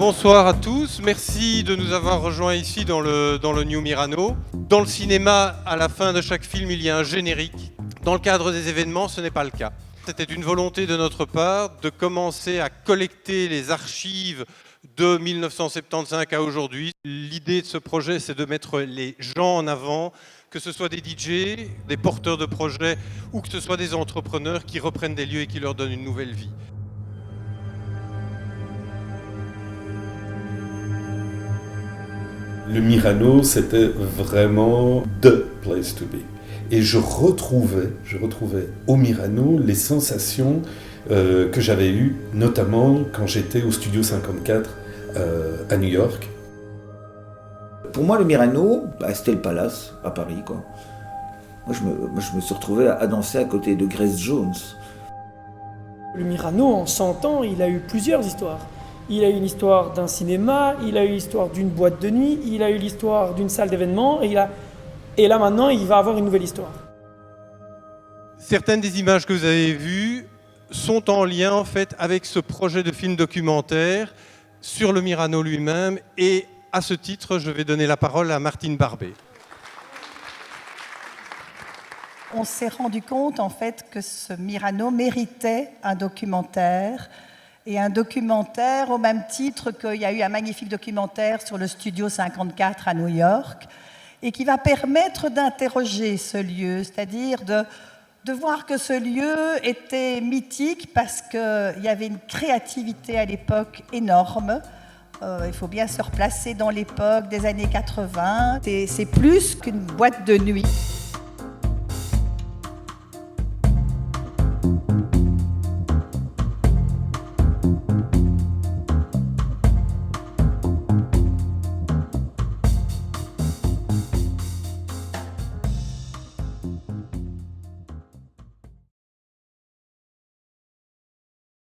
Bonsoir à tous, merci de nous avoir rejoints ici dans le New Myrano. Dans le cinéma, à la fin de chaque film, il y a un générique. Dans le cadre des événements, ce n'est pas le cas. C'était une volonté de notre part de commencer à collecter les archives de 1975 à aujourd'hui. L'idée de ce projet, c'est de mettre les gens en avant, que ce soit des DJ, des porteurs de projets ou que ce soit des entrepreneurs qui reprennent des lieux et qui leur donnent une nouvelle vie. Le Myrano, c'était vraiment the place to be. Et je retrouvais au Myrano les sensations que j'avais eues, notamment quand j'étais au Studio 54 à New York. Pour moi, le Myrano, c'était le Palace, à Paris, quoi. Moi, je me suis retrouvé à danser à côté de Grace Jones. Le Myrano, en 100 ans, il a eu plusieurs histoires. Il a eu une histoire d'un cinéma, il a eu l'histoire d'une boîte de nuit, il a eu l'histoire d'une salle d'événement, et là maintenant, il va avoir une nouvelle histoire. Certaines des images que vous avez vues sont en lien en fait avec ce projet de film documentaire sur le Myrano lui-même, et à ce titre, je vais donner la parole à Martine Barbet. On s'est rendu compte en fait que ce Myrano méritait un documentaire. Et un documentaire au même titre qu'il y a eu un magnifique documentaire sur le Studio 54 à New York et qui va permettre d'interroger ce lieu, c'est-à-dire de voir que ce lieu était mythique parce qu'il y avait une créativité à l'époque énorme. Il faut bien se replacer dans l'époque des années 80. C'est plus qu'une boîte de nuit.